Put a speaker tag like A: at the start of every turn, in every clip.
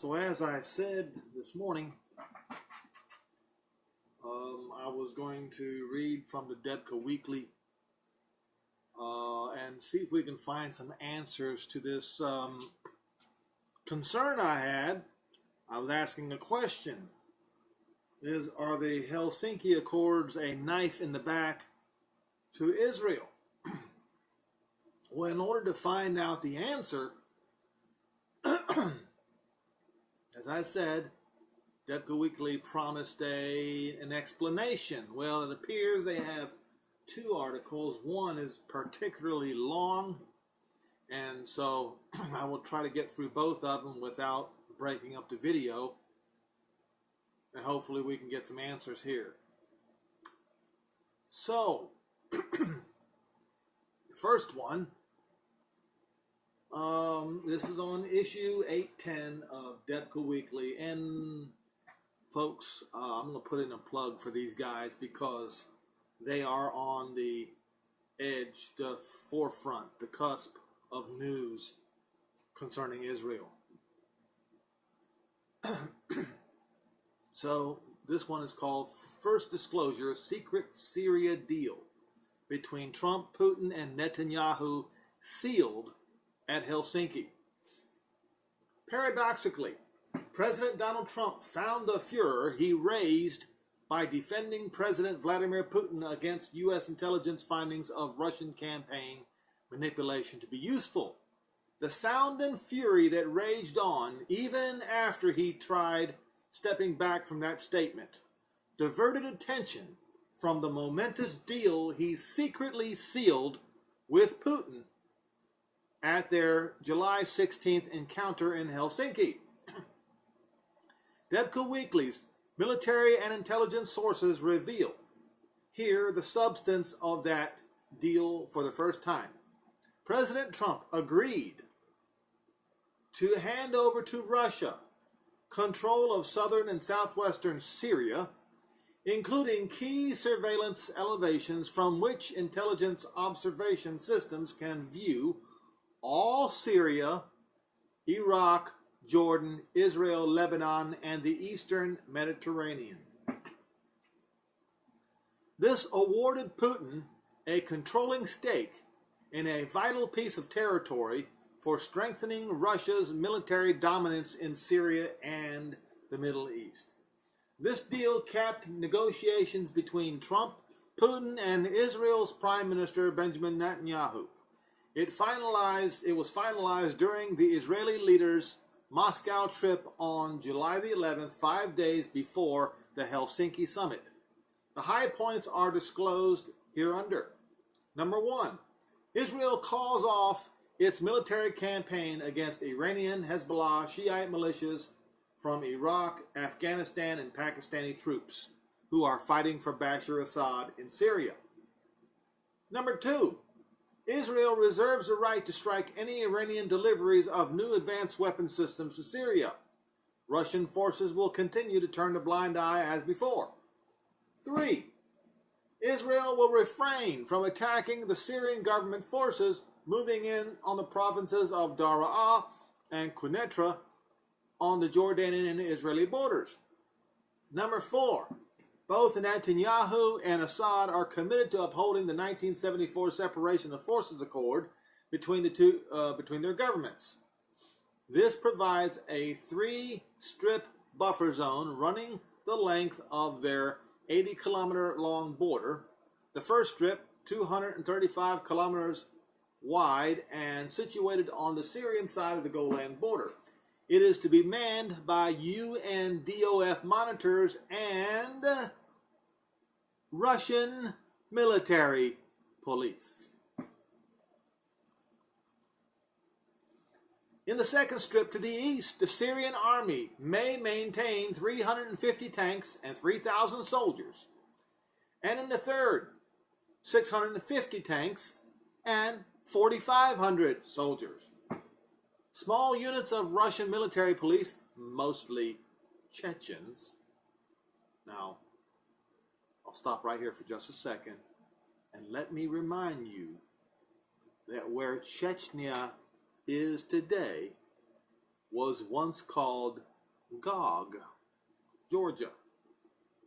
A: So as I said this morning, I was going to read from the Debka Weekly and see if we can find some answers to this concern I had. I was asking a question. Are the Helsinki Accords a knife in the back to Israel? Well, in order to find out the answer, as I said, Debka Weekly promised an explanation. Well, it appears they have two articles. One is particularly long, and so I will try to get through both of them without breaking up the video, and hopefully we can get some answers here. So, the first one, this is on issue 810 of Debka Weekly, and folks, I'm going to put in a plug for these guys because they are on the edge, the forefront, the cusp of news concerning Israel. So this one is called First Disclosure, Secret Syria Deal between Trump, Putin, and Netanyahu sealed at Helsinki. Paradoxically, President Donald Trump found the furor he raised by defending President Vladimir Putin against U.S. intelligence findings of Russian campaign manipulation to be useful. The sound and fury that raged on even after he tried stepping back from that statement diverted attention from the momentous deal he secretly sealed with Putin at their July 16th encounter in Helsinki. Debka Weekly's military and intelligence sources reveal here the substance of that deal for the first time. President Trump agreed to hand over to Russia control of southern and southwestern Syria, including key surveillance elevations from which intelligence observation systems can view all Syria, Iraq, Jordan, Israel, Lebanon, and the Eastern Mediterranean. This awarded Putin a controlling stake in a vital piece of territory for strengthening Russia's military dominance in Syria and the Middle East. This deal capped negotiations between Trump, Putin, and Israel's Prime Minister Benjamin Netanyahu. It was finalized during the Israeli leader's Moscow trip on July the 11th, 5 days before the Helsinki summit. The high points are disclosed hereunder. Number one, Israel calls off its military campaign against Iranian Hezbollah Shiite militias from Iraq, Afghanistan, and Pakistani troops who are fighting for Bashar Assad in Syria. Number two, Israel reserves the right to strike any Iranian deliveries of new advanced weapon systems to Syria. Russian forces will continue to turn a blind eye as before. 3. Israel will refrain from attacking the Syrian government forces moving in on the provinces of Daraa and Quneitra on the Jordanian and Israeli borders. Number 4. Both Netanyahu and Assad are committed to upholding the 1974 Separation of Forces Accord between their governments. This provides a 3-strip buffer zone running the length of their 80-kilometer-long border. The first strip, 235 kilometers wide and situated on the Syrian side of the Golan border. It is to be manned by UNDOF monitors and Russian military police. In the second strip to the east, the Syrian army may maintain 350 tanks and 3,000 soldiers. And in the third, 650 tanks and 4,500 soldiers. Small units of Russian military police, mostly Chechens. Now, I'll stop right here for just a second and let me remind you that where Chechnya is today was once called Gog, Georgia.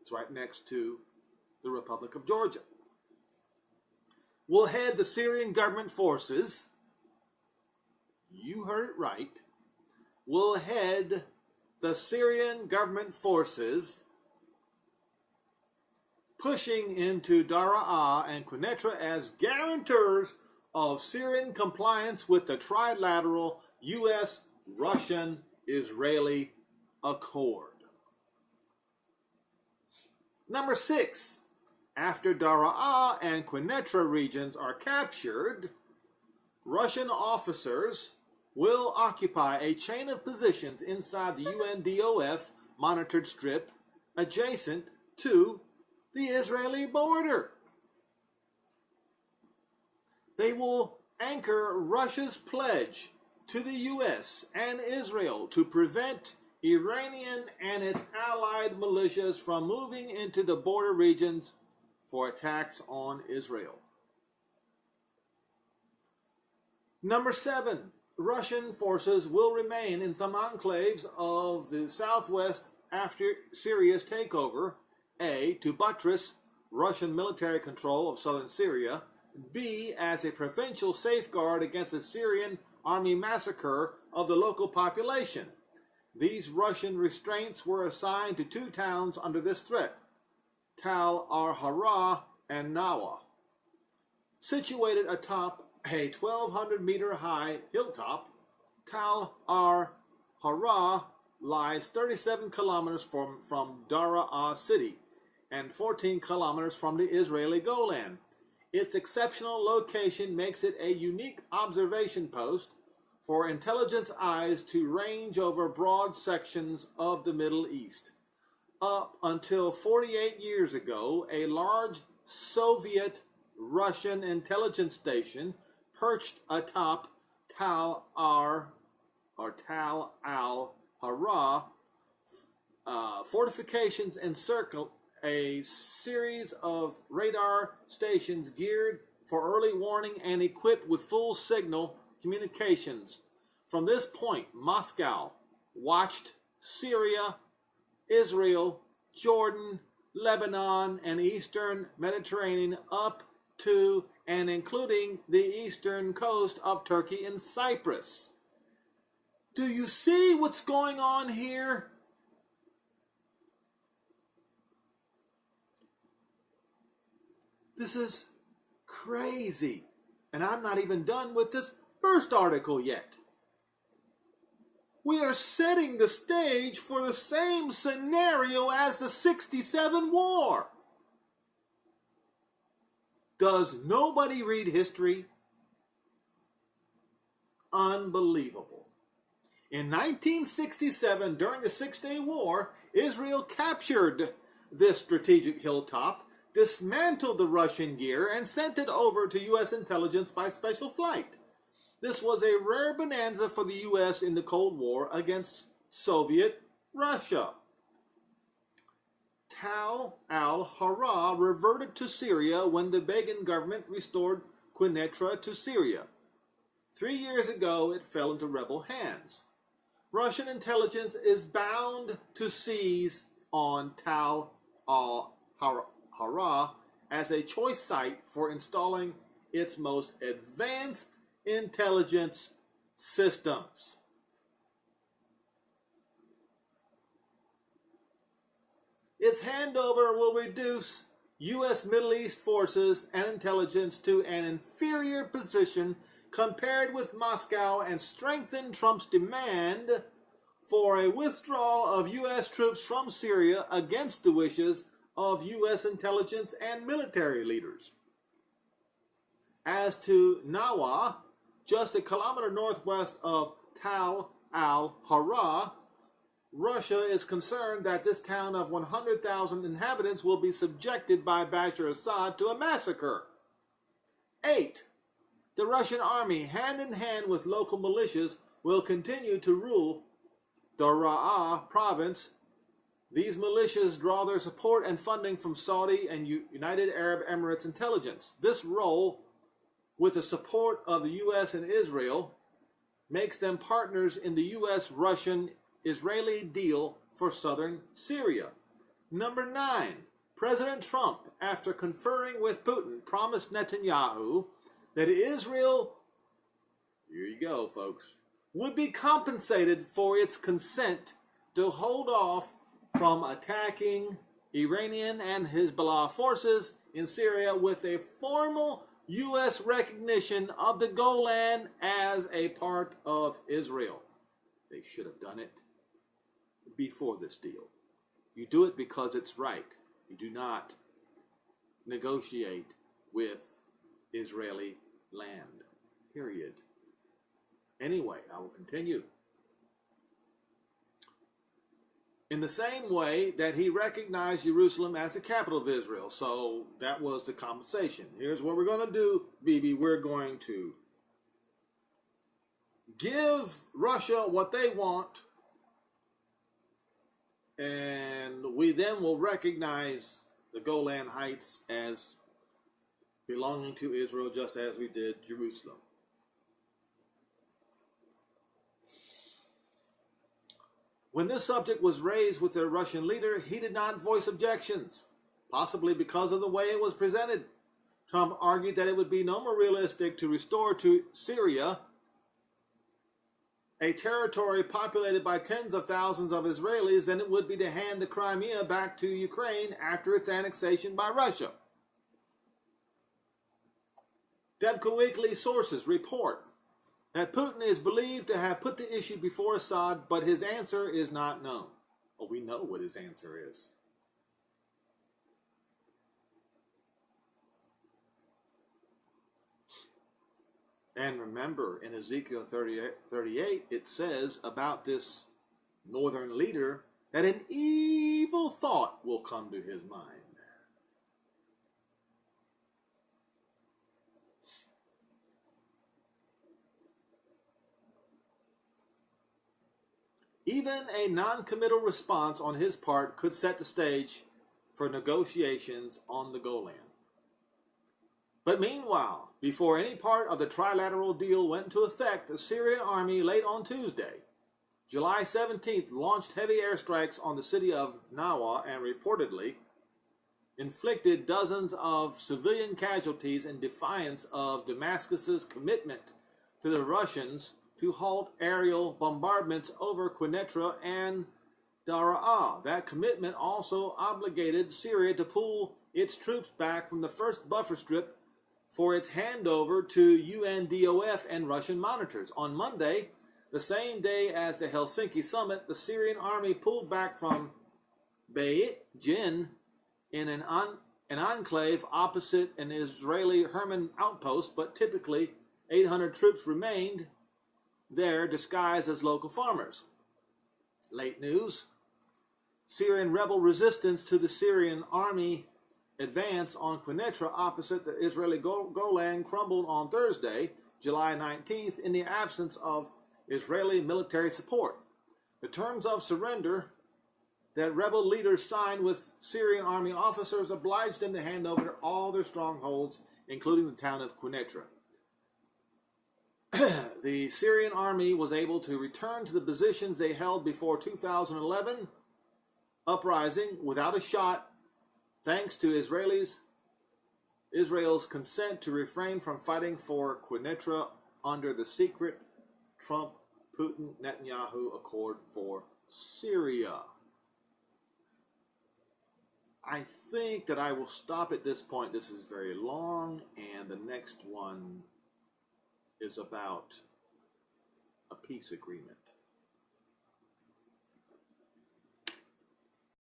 A: It's right next to the Republic of Georgia. Will head the Syrian government forces. You heard it right. Will head the Syrian government forces pushing into Daraa and Quneitra as guarantors of Syrian compliance with the trilateral U.S.-Russian-Israeli Accord. Number 6. After Daraa and Quneitra regions are captured, Russian officers will occupy a chain of positions inside the UNDOF monitored strip adjacent to the Israeli border. They will anchor Russia's pledge to the U.S. and Israel to prevent Iranian and its allied militias from moving into the border regions for attacks on Israel. Number 7. Russian forces will remain in some enclaves of the southwest after Syria's takeover. A. To buttress Russian military control of southern Syria. B. As a provincial safeguard against a Syrian army massacre of the local population. These Russian restraints were assigned to 2 towns under this threat, Tal al-Hara and Nawa. Situated atop a 1,200-meter-high hilltop, Tal al-Hara lies 37 kilometers from Daraa city and 14 kilometers from the Israeli Golan. Its exceptional location makes it a unique observation post for intelligence eyes to range over broad sections of the Middle East. Up until 48 years ago, a large Soviet-Russian intelligence station perched atop Tal al-Hara fortifications encircle a series of radar stations geared for early warning and equipped with full signal communications. From this point, Moscow watched Syria, Israel, Jordan, Lebanon, and eastern Mediterranean up to and including the eastern coast of Turkey and Cyprus. Do you see what's going on here? This is crazy. And I'm not even done with this first article yet. We are setting the stage for the same scenario as the '67 war. Does nobody read history? Unbelievable. In 1967, during the Six-Day War, Israel captured this strategic hilltop, dismantled the Russian gear, and sent it over to U.S. intelligence by special flight. This was a rare bonanza for the U.S. in the Cold War against Soviet Russia. Tal al-Hara reverted to Syria when the Begin government restored Quneitra to Syria. 3 years ago, it fell into rebel hands. Russian intelligence is bound to seize on Tal al-Hara as a choice site for installing its most advanced intelligence systems. Its handover will reduce U.S. Middle East forces and intelligence to an inferior position compared with Moscow and strengthen Trump's demand for a withdrawal of U.S. troops from Syria against the wishes of U.S. intelligence and military leaders. As to Nawa, just a kilometer northwest of Tal al-Hara, Russia is concerned that this town of 100,000 inhabitants will be subjected by Bashar Assad to a massacre. 8. The Russian army, hand in hand with local militias, will continue to rule Daraa province. These militias draw their support and funding from Saudi and United Arab Emirates intelligence. This role, with the support of the U.S. and Israel, makes them partners in the U.S.-Russian-Israeli deal for southern Syria. Number 9, President Trump, after conferring with Putin, promised Netanyahu that Israel, here you go, folks, would be compensated for its consent to hold off from attacking Iranian and Hezbollah forces in Syria with a formal U.S. recognition of the Golan as a part of Israel. They should have done it before this deal. You do it because it's right. You do not negotiate with Israeli land. Period. Anyway, I will continue. In the same way that he recognized Jerusalem as the capital of Israel. So that was the compensation. Here's what we're going to do, Bibi. We're going to give Russia what they want, and we then will recognize the Golan Heights as belonging to Israel, just as we did Jerusalem. When this subject was raised with the Russian leader, he did not voice objections, possibly because of the way it was presented. Trump argued that it would be no more realistic to restore to Syria a territory populated by tens of thousands of Israelis than it would be to hand the Crimea back to Ukraine after its annexation by Russia. Debka Weekly sources report that Putin is believed to have put the issue before Assad, but his answer is not known. Well, we know what his answer is. And remember, in Ezekiel 38, it says about this northern leader that an evil thought will come to his mind. Even a non-committal response on his part could set the stage for negotiations on the Golan. But meanwhile, before any part of the trilateral deal went into effect, the Syrian army late on Tuesday, July 17th, launched heavy airstrikes on the city of Nawa and reportedly inflicted dozens of civilian casualties in defiance of Damascus's commitment to the Russians to halt aerial bombardments over Quneitra and Daraa. That commitment also obligated Syria to pull its troops back from the first buffer strip for its handover to UNDOF and Russian monitors. On Monday, the same day as the Helsinki summit, the Syrian army pulled back from Beit Jin in an enclave opposite an Israeli Herman outpost, but typically 800 troops remained there disguised as local farmers. Late news: Syrian rebel resistance to the Syrian army advance on Quneitra opposite the Israeli Golan crumbled on Thursday, July 19th, in the absence of Israeli military support. The terms of surrender that rebel leaders signed with Syrian army officers obliged them to hand over all their strongholds, including the town of Quneitra. The Syrian army was able to return to the positions they held before 2011 uprising without a shot, thanks to Israel's consent to refrain from fighting for Quneitra under the secret Trump-Putin-Netanyahu Accord for Syria. I think that I will stop at this point. This is very long, and the next one is about a peace agreement.